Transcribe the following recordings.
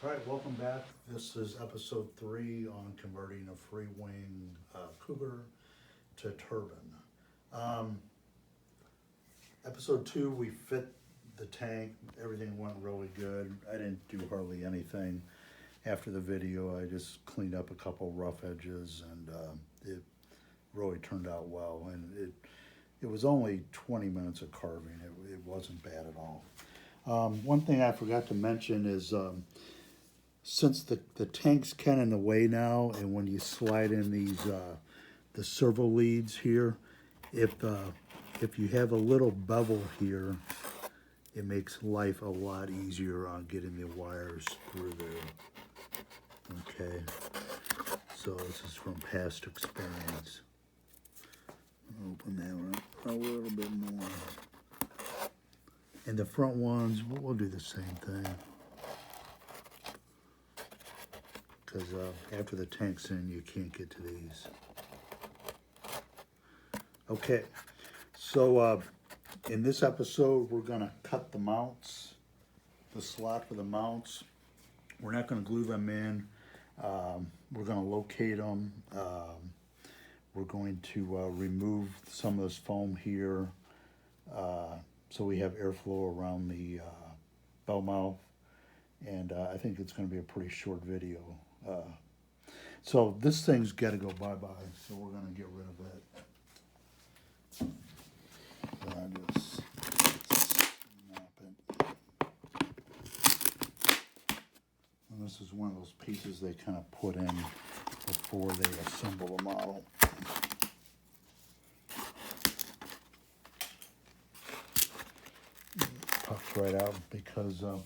All right, welcome back. This is episode 3 on converting a Freewing Cougar to Turbine. Episode 2, we fit the tank. Everything went really good. I didn't do hardly anything after the video. I just cleaned up a couple rough edges, and it really turned out well. And it was only 20 minutes of carving. It wasn't bad at all. One thing I forgot to mention is since the tank's kind of in the way now, and when you slide in these the servo leads here, if you have a little bevel here, it makes life a lot easier on getting the wires through there. Okay, so this is from past experience. Open that up a little bit more. And the front ones, we'll do the same thing. Because after the tank's in, you can't get to these. Okay, so in this episode, we're going to cut the mounts, the slot for the mounts. We're not going to glue them in. We're going to locate them. We're going to remove some of this foam here so we have airflow around the bell mouth. And I think it's going to be a pretty short video. So this thing's got to go bye-bye, so we're going to get rid of it. I just snap it. And this is one of those pieces they kind of put in before they assemble the model. Puffs right out because I'm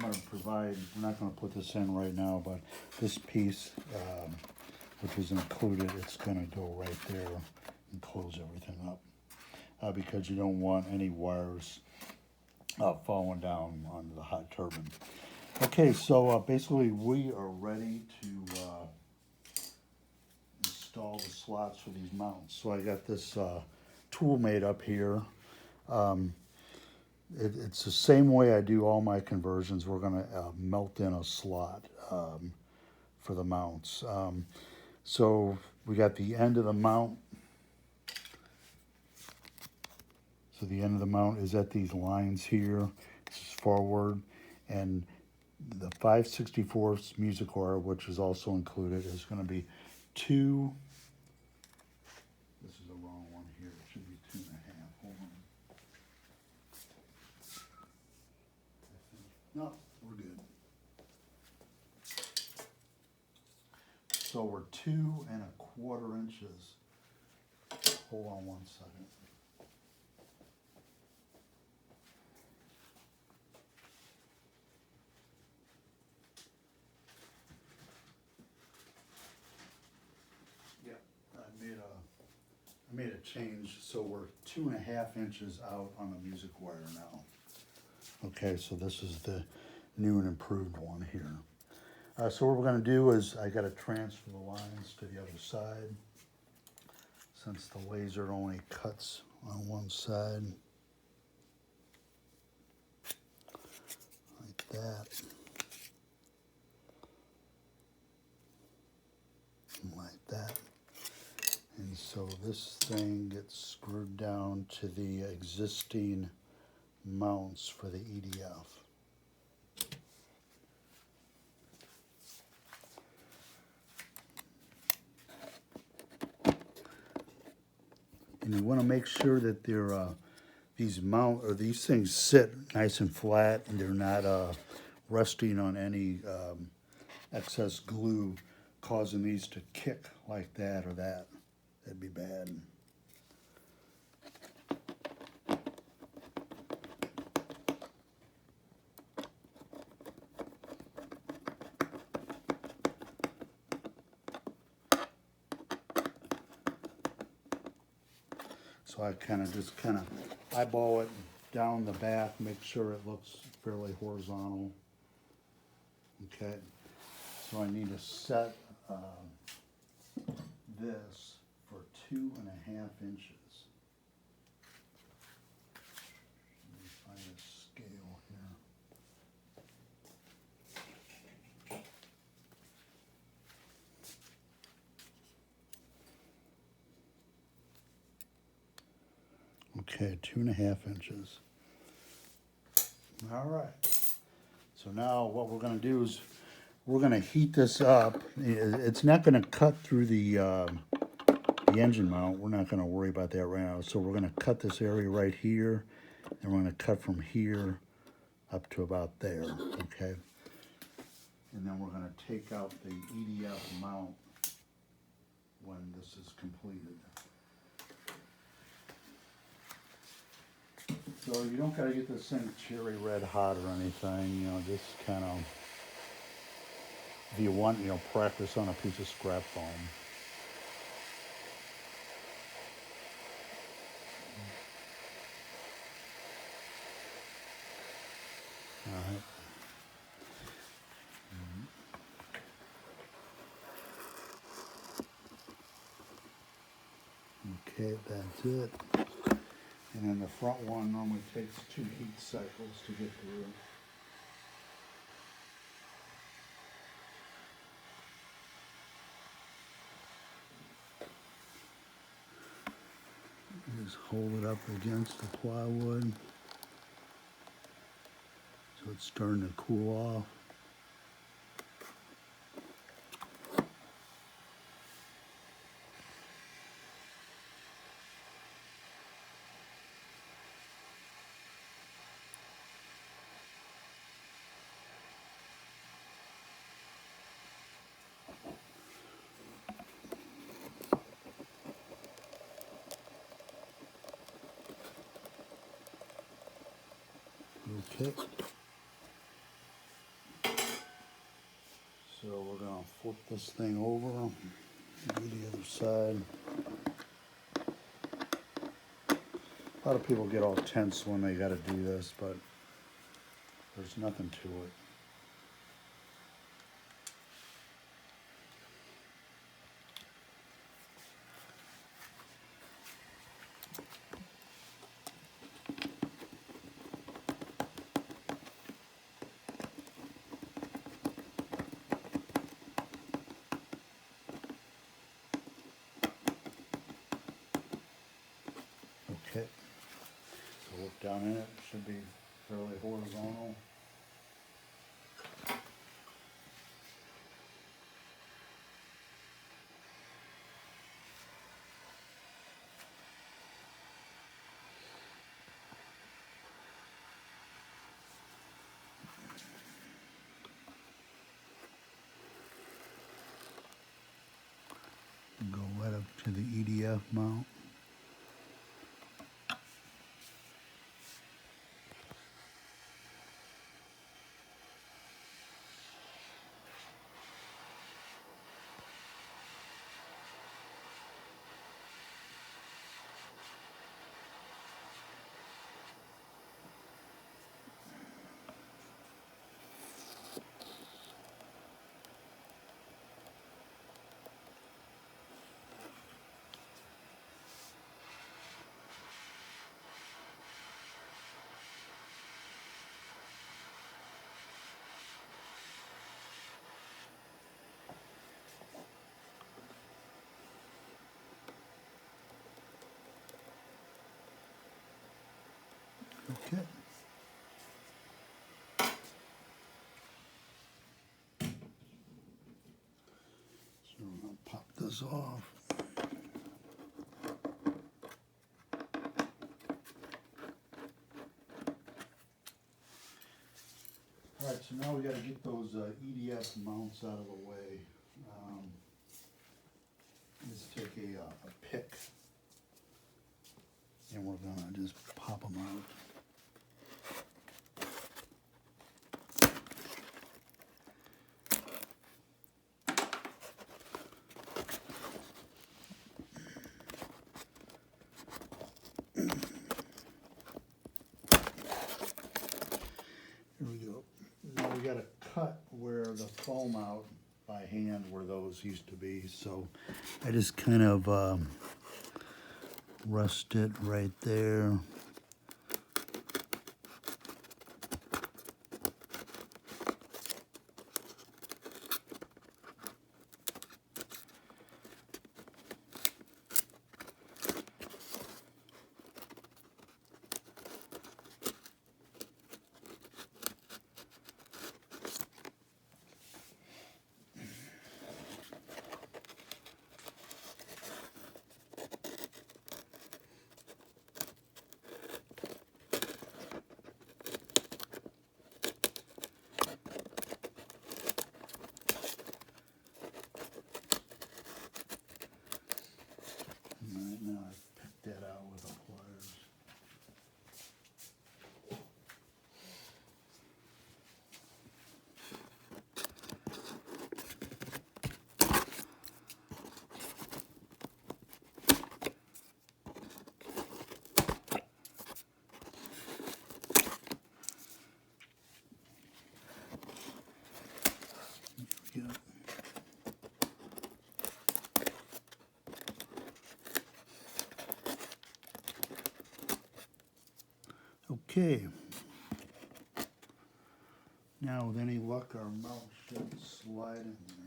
going to provide, we're not going to put this in right now, but this piece, which is included, it's going to go right there and close everything up because you don't want any wires falling down onto the hot turbine. Okay, so basically we are ready to install the slots for these mounts. So I got this tool made up here. It's the same way I do all my conversions. We're going to melt in a slot for the mounts. So we got the end of the mount. So the end of the mount is at these lines here. This is forward. And the 5/64 music wire, which is also included, is going to be 2. This is the wrong one here. It should be 2.5. Hold on. No, we're good. So we're 2¼ inches. Hold on one second. Yeah, I made a change. So we're 2½ inches out on the music wire now. Okay, so this is the new and improved one here. So what we're going to do is I got to transfer the lines to the other side since the laser only cuts on one side. Like that. And like that. And so this thing gets screwed down to the existing mounts for the EDF. And you want to make sure that they're these things sit nice and flat and they're not resting on any excess glue, causing these to kick like that or that. That'd be bad. So I just eyeball it down the back, make sure it looks fairly horizontal. Okay, so I need to set this for 2½ inches. Let me find a scale here. Okay, 2.5 inches. All right. So now what we're going to do is we're going to heat this up. It's not going to cut through the engine mount. We're not going to worry about that right now. So we're going to cut this area right here, and we're going to cut from here up to about there, okay? And then we're going to take out the EDF mount when this is completed. So you don't got to get this thing cherry red hot or anything, you know, just kind of, if you want, you know, practice on a piece of scrap foam. All right. Okay, that's it. And then the front one normally takes 2 heat cycles to get through. Just hold it up against the plywood so it's starting to cool off. Okay. So we're going to flip this thing over, do the other side. A lot of people get all tense when they got to do this, but there's nothing to it. Okay. So look down in it, it should be fairly horizontal. Go right up to the EDF mount. Okay. So I'll pop this off. All right, so now we got to get those EDF mounts out of the way. Let's take a pick, and we're gonna just pop them out. Here we go. Now we got to cut where the foam out by hand where those used to be. So I just kind of rust it right there. good. Okay. Now, with any luck, our mount should slide in there.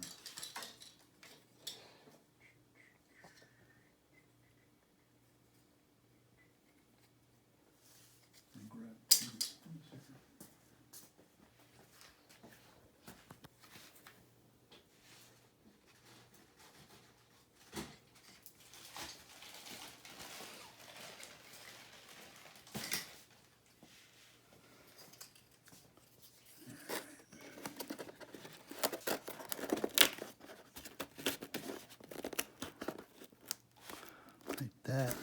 Like that.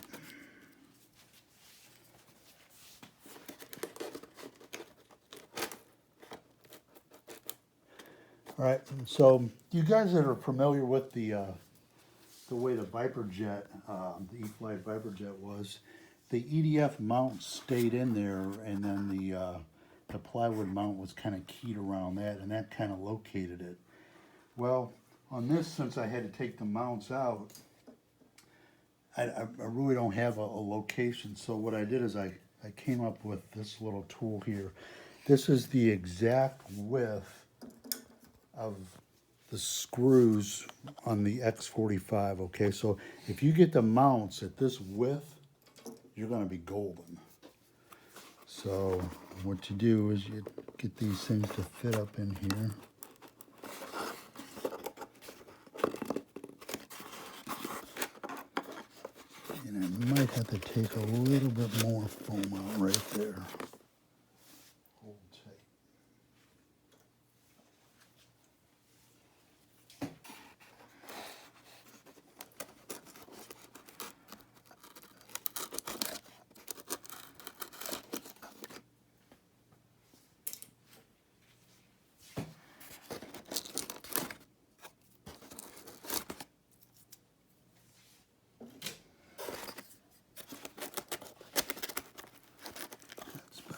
All right, so you guys that are familiar with the way the Viper Jet, the E-Flight Viper Jet was, the EDF mount stayed in there, and then the plywood mount was kind of keyed around that, and that kind of located it. Well, on this, since I had to take the mounts out, I really don't have a location. So what I did is I came up with this little tool here. This is the exact width of the screws on the X45, okay? So if you get the mounts at this width, you're gonna be golden. So what you do is you get these things to fit up in here. And I might have to take a little bit more foam out right there. Hold tight.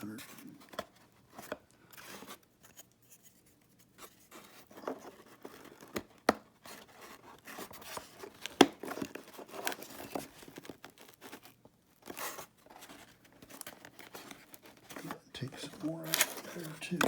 Better. Take some more out there too.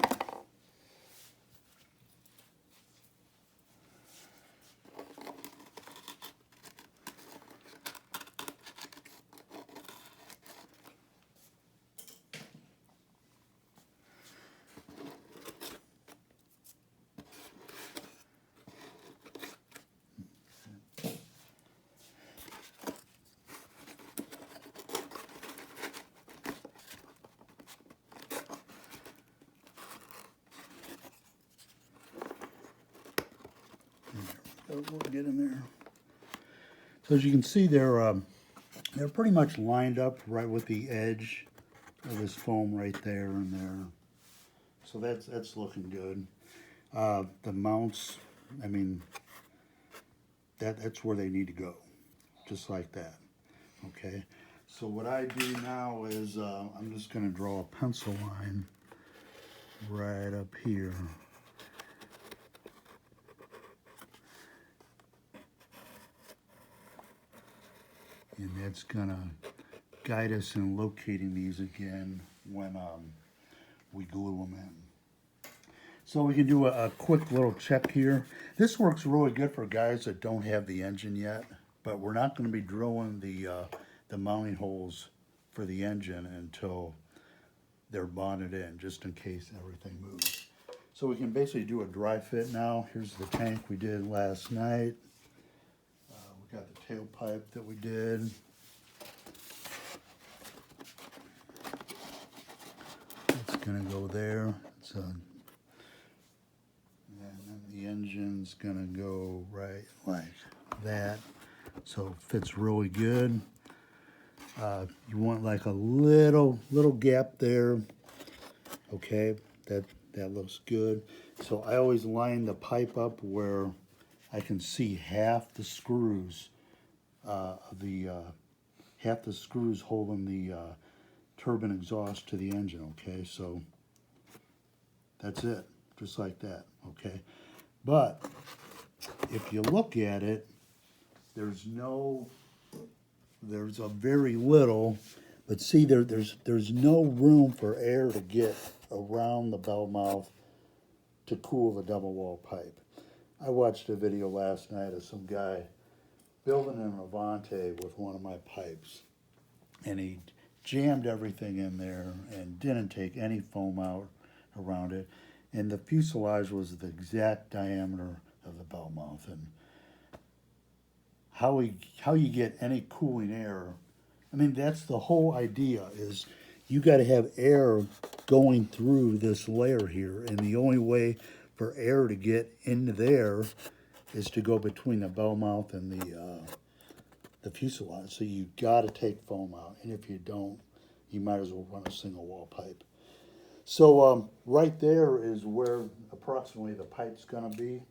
We'll get in there. So as you can see, they're pretty much lined up right with the edge of this foam right there and there. So that's looking good. The mounts, I mean, that's where they need to go, just like that. Okay. So what I do now is I'm just going to draw a pencil line right up here. And that's gonna guide us in locating these again when we glue them in. So we can do a quick little check here. This works really good for guys that don't have the engine yet, but we're not gonna be drilling the mounting holes for the engine until they're bonded in, just in case everything moves. So we can basically do a dry fit now. Here's the tank we did last night. We got the tailpipe that we did. It's gonna go there. And then the engine's gonna go right like that. So it fits really good. You want like a little gap there. Okay, that looks good. So I always line the pipe up where I can see half the screws, half the screws holding the turbine exhaust to the engine. Okay, so that's it, just like that. Okay, But if you look at it, there's a very little, but see there's no room for air to get around the bell mouth to cool the double wall pipe. I watched a video last night of some guy building an Avante with one of my pipes, and he jammed everything in there and didn't take any foam out around it, and the fuselage was the exact diameter of the bell mouth. And how you get any cooling air, I mean, that's the whole idea, is you got to have air going through this layer here, and the only way for air to get into there is to go between the bell mouth and the fuselage. So you got to take foam out, and if you don't, you might as well run a single wall pipe. So right there is where approximately the pipe's going to be.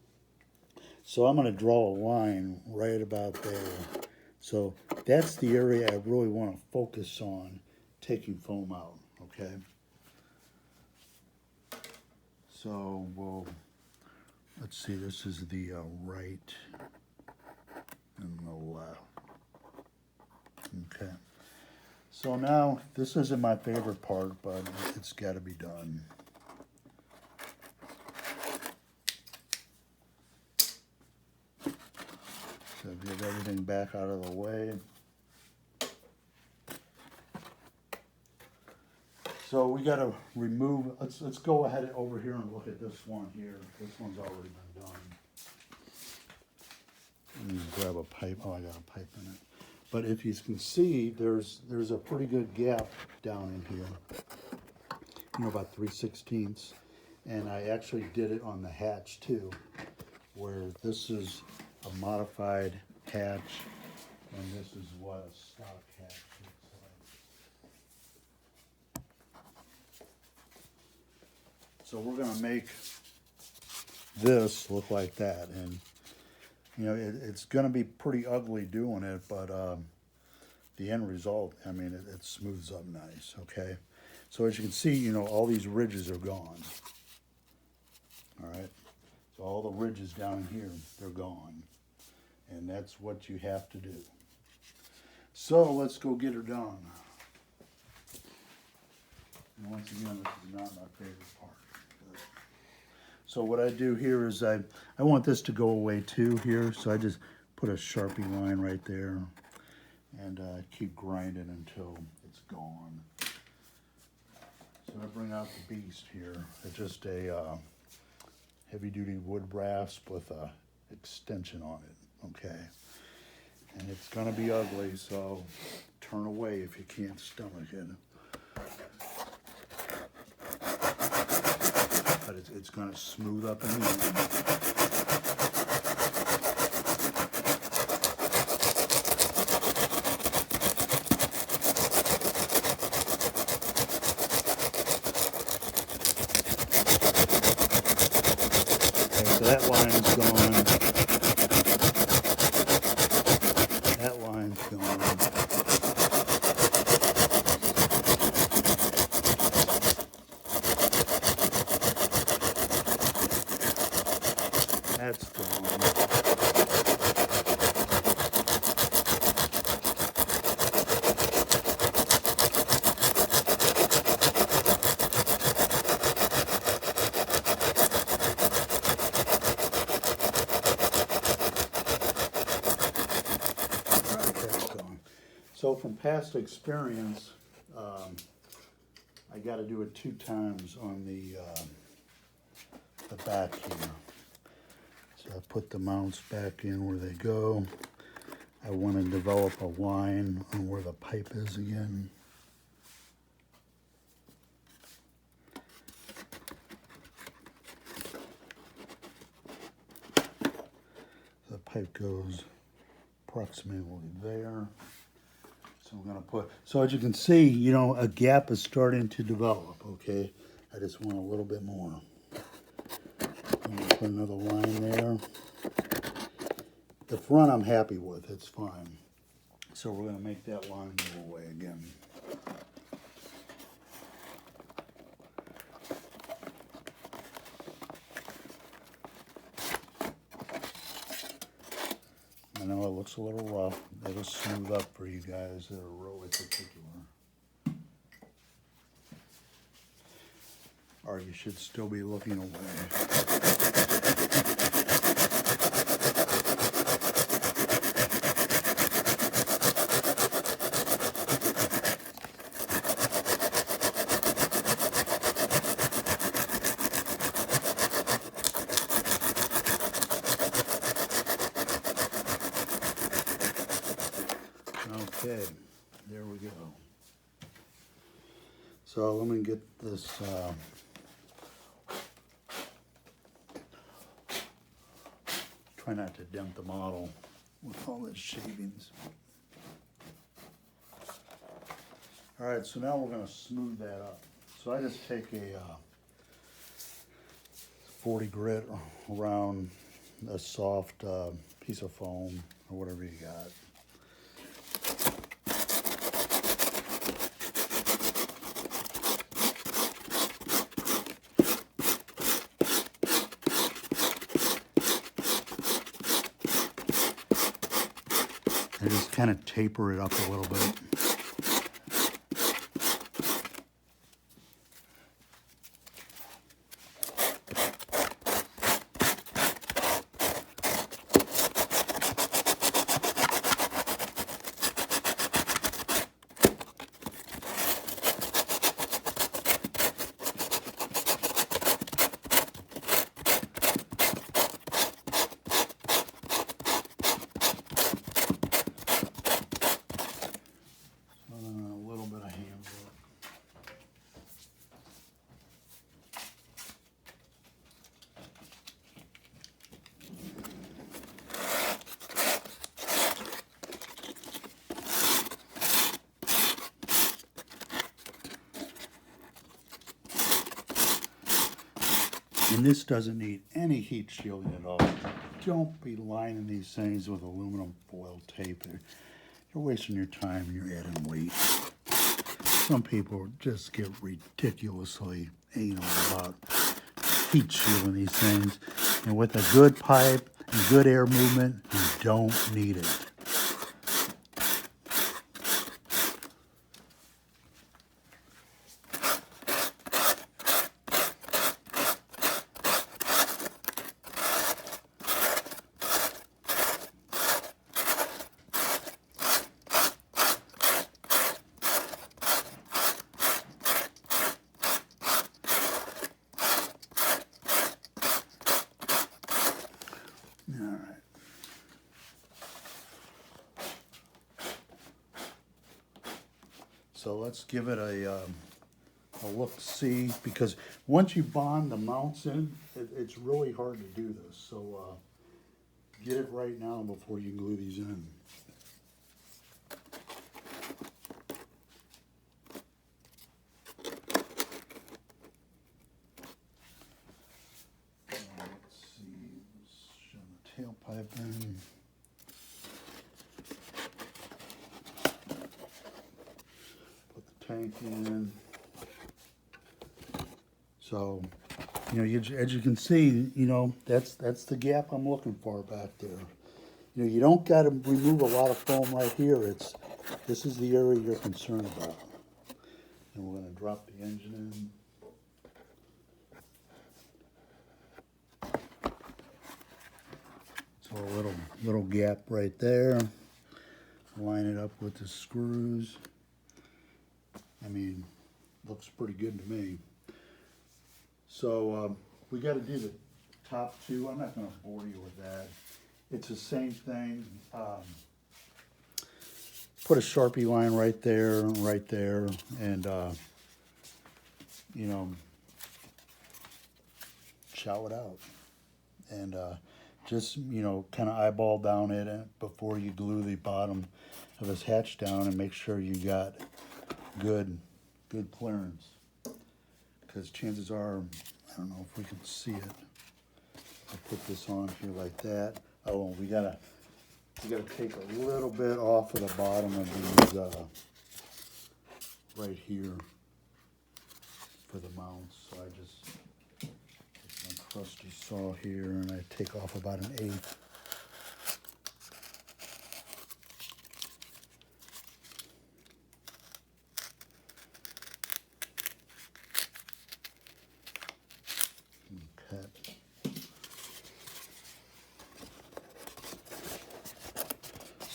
So I'm going to draw a line right about there. So that's the area I really want to focus on taking foam out, okay? So let's see, this is the right and the left. Okay. So now, this isn't my favorite part, but it's got to be done. So get everything back out of the way. So we got to remove, let's go ahead over here and look at this one here. This one's already been done. Let me grab a pipe. Oh, I got a pipe in it. But if you can see, there's a pretty good gap down in here. You know, about 3/16. And I actually did it on the hatch too, where this is a modified hatch, and this is what a stock hatch looks like. So we're going to make this look like that, and you know, it's going to be pretty ugly doing it, but the end result, I mean, it smooths up nice, okay? So as you can see, you know, all these ridges are gone, all right? So all the ridges down here, they're gone, and that's what you have to do. So let's go get her done. And once again, this is not my favorite part. So what I do here is I want this to go away too here, so I just put a Sharpie line right there and keep grinding until it's gone. So I bring out the beast here. It's just a heavy-duty wood rasp with a extension on it, okay? And it's gonna be ugly, so turn away if you can't stomach it. But it's going to smooth up in the end. Okay, so that line's gone. That line's gone. That's gone. That's gone. So from past experience, I got to do it 2 times on the back here. So I put the mounts back in where they go. I want to develop a line on where the pipe is again. The pipe goes approximately there. So we're going to put, so as you can see, you know, a gap is starting to develop, okay? I just want a little bit more. I'm going to put another line there. The front I'm happy with, it's fine. So we're going to make that line go away again. know it looks a little rough. It'll smooth up for you guys that are really particular. Or you should still be looking away. Okay, there we go. So let me get this try not to dent the model with all its shavings. All right, so now we're going to smooth that up. So I just take a 40 grit around a soft piece of foam or whatever you got. And just kind of taper it up a little bit. And this doesn't need any heat shielding at all. Don't be lining these things with aluminum foil tape. You're wasting your time and you're adding weight. Some people just get ridiculously anal about heat shielding these things. And with a good pipe and good air movement, you don't need it. All right. So let's give it a look-see, because once you bond the mounts in, it's really hard to do this. So get it right now before you glue these in. Tailpipe in. Put the tank in. So, you know, as you can see, you know, that's the gap I'm looking for back there. You know, you don't got to remove a lot of foam right here. This is the area you're concerned about. And we're going to drop the engine in. So a little gap right there. Line it up with the screws. I mean, looks pretty good to me. So we got to do the top two. I'm not going to bore you with that. It's the same thing. Put a Sharpie line right there, and you know, chow it out. And just, you know, kind of eyeball down it before you glue the bottom of this hatch down, and make sure you got good clearance. Because chances are, I don't know if we can see it. I'll put this on here like that. Oh, we gotta take a little bit off of the bottom of these right here for the mounts. So I just trusty saw here, and I take off about 1/8.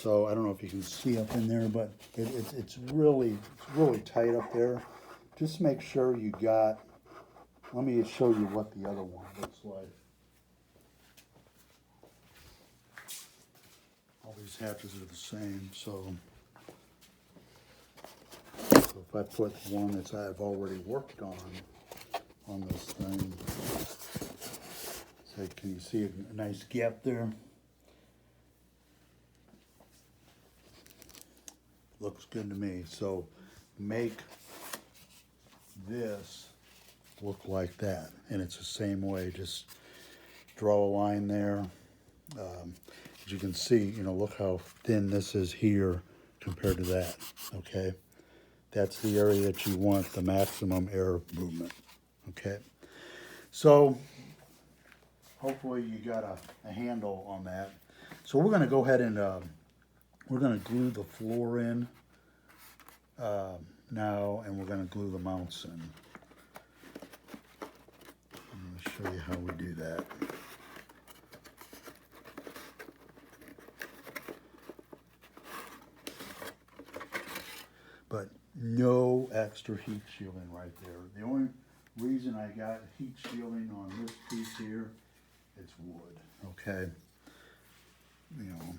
So I don't know if you can see up in there, but it's really tight up there. Just make sure you got, let me show you what the other one looks like. All these hatches are the same, so if I put one that I've already worked on this thing, so can you see a nice gap there? Looks good to me. So make this look like that, and it's the same way. Just draw a line there. As you can see, you know, look how thin this is here compared to that. Okay, that's the area that you want the maximum air movement. Okay, so hopefully you got a handle on that. So we're going to go ahead and we're going to glue the floor in now, and we're going to glue the mounts in. I'm going to show you how we do that. But no extra heat shielding right there. The only reason I got heat shielding on this piece here, it's wood, okay? You know,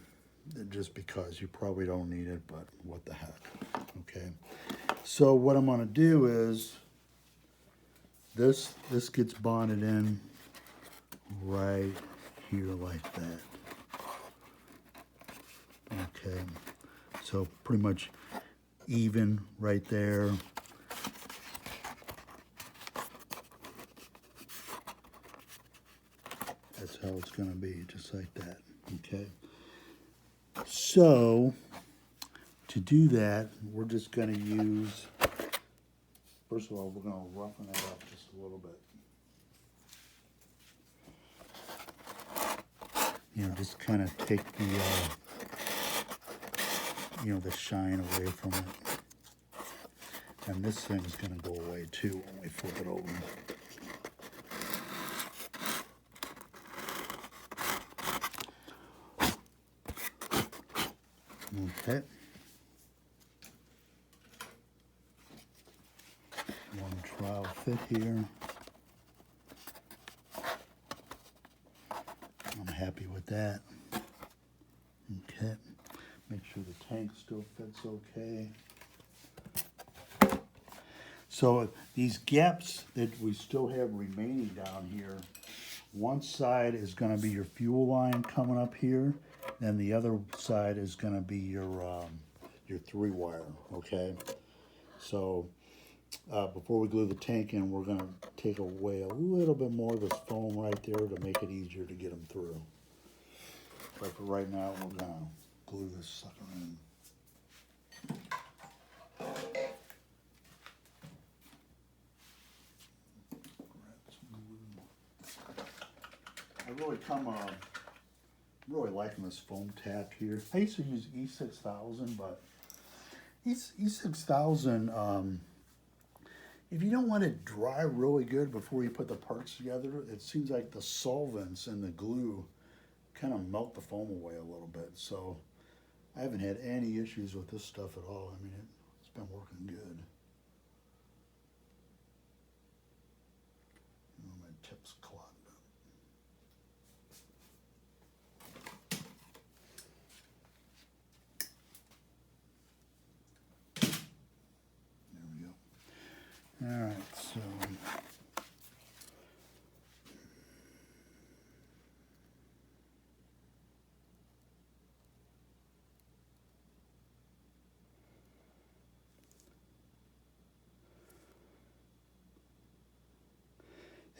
just because you probably don't need it, but what the heck, okay? So what I'm gonna do is, this gets bonded in right here like that. Okay, so pretty much even right there. That's how it's going to be, just like that. Okay. So to do that, we're just going to use, first of all, we're going to roughen it up just a little bit. You know, just kind of take the you know, the shine away from it. And this thing's going to go away too when we flip it over. Okay. One trial fit here. I'm happy with that. Okay. Make sure the tank still fits okay. So these gaps that we still have remaining down here, one side is going to be your fuel line coming up here, and the other side is going to be your 3-wire, okay? So before we glue the tank in, we're going to take away a little bit more of this foam right there to make it easier to get them through. But for right now, we're going to glue this sucker in. I'm really liking this foam tack here. I used to use E6000, but E6000, if you don't want it dry really good before you put the parts together, it seems like the solvents and the glue kind of melt the foam away a little bit. So I haven't had any issues with this stuff at all. I mean, it's been working good. Oh, my tip's clogged up. There we go. All right, so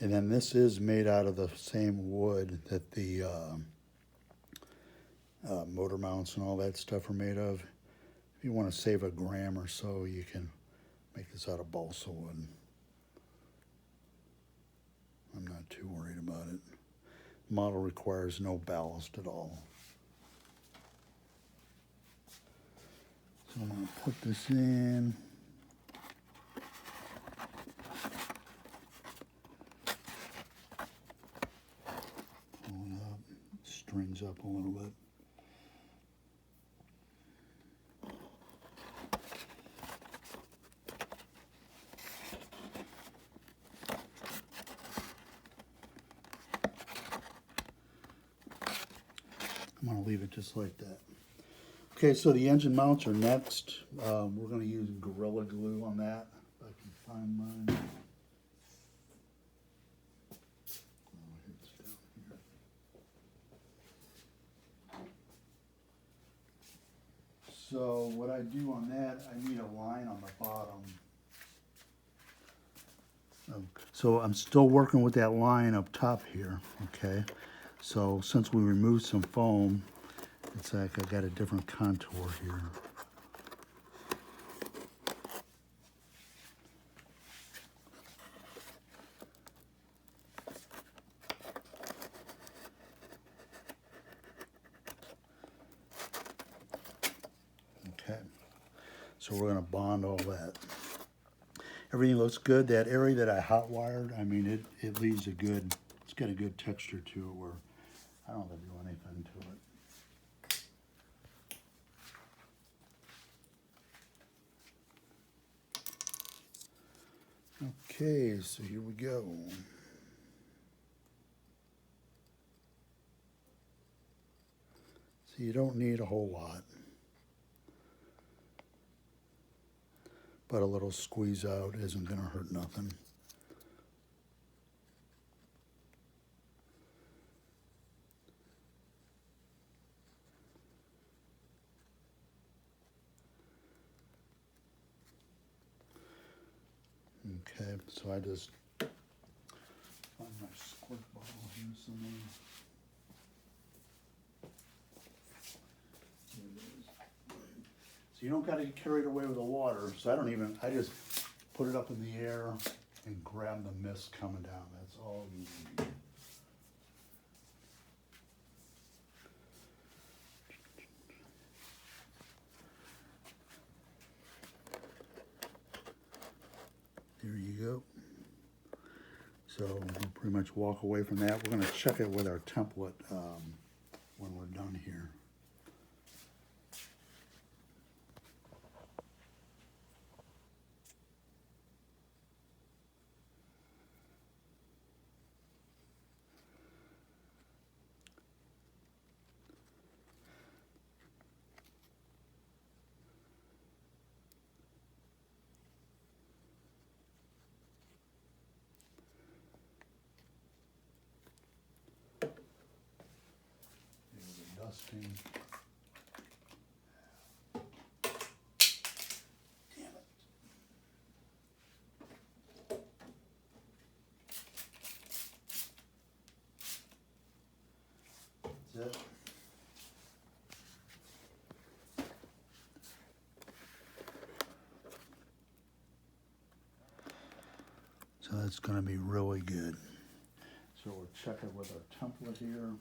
and then this is made out of the same wood that the motor mounts and all that stuff are made of. If you want to save a gram or so, you can make this out of balsa wood. I'm not too worried about it. The model requires no ballast at all. So I'm going to put this in. Pull it up, strings up a little bit. I'm gonna leave it just like that. Okay, so the engine mounts are next. We're gonna use Gorilla Glue on that, if I can find mine. Oh, it's down here. So what I do on that, I need a line on the bottom. So I'm still working with that line up top here, okay? So since we removed some foam, it's like I got a different contour here. Okay, so we're gonna bond all that. Everything looks good. That area that I hot wired, I mean, it leaves a good, it's got a good texture to it where I don't have to do anything to it. Okay, so here we go. So you don't need a whole lot, but a little squeeze out isn't gonna hurt nothing. Okay, so I just find my squirt bottle here somewhere. Here it is. So you don't got to get carried away with the water. So I just put it up in the air and grab the mist coming down. That's all you need. There you go. So we'll pretty much walk away from that. We're going to check it with our template when we're done here. Dusting. Damn it. That's it. So that's going to be really good. So we'll check it with our template here.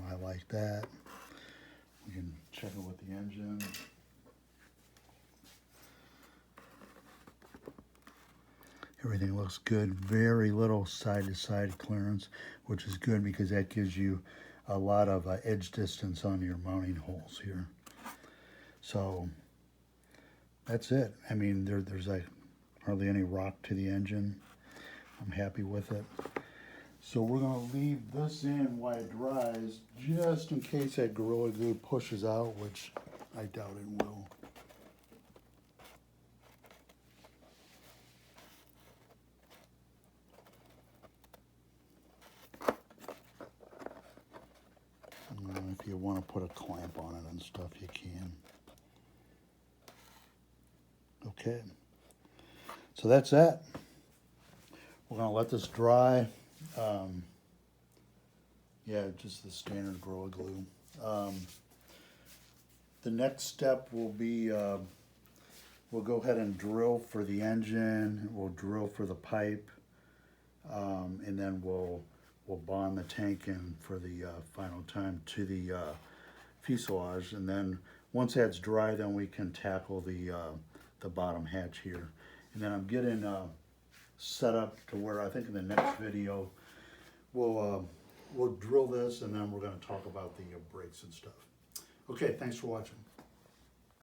I like that. We can check it with the engine. Everything looks good. Very little side-to-side clearance, which is good because that gives you a lot of edge distance on your mounting holes here. So that's it. I mean, there's like hardly any rock to the engine. I'm happy with it. So we're going to leave this in while it dries, just in case that Gorilla Glue pushes out, which I doubt it will. If you want to put a clamp on it and stuff, you can. Okay, so that's that. We're going to let this dry. Yeah, just the standard Gorilla Glue. The next step will be we'll go ahead and drill for the engine. We'll drill for the pipe, and then we'll bond the tank in for the final time to the fuselage. And then once that's dry, then we can tackle the bottom hatch here. And then I'm getting set up to where I think in the next video we'll drill this, and then we're going to talk about the brakes and stuff. Okay, thanks for watching.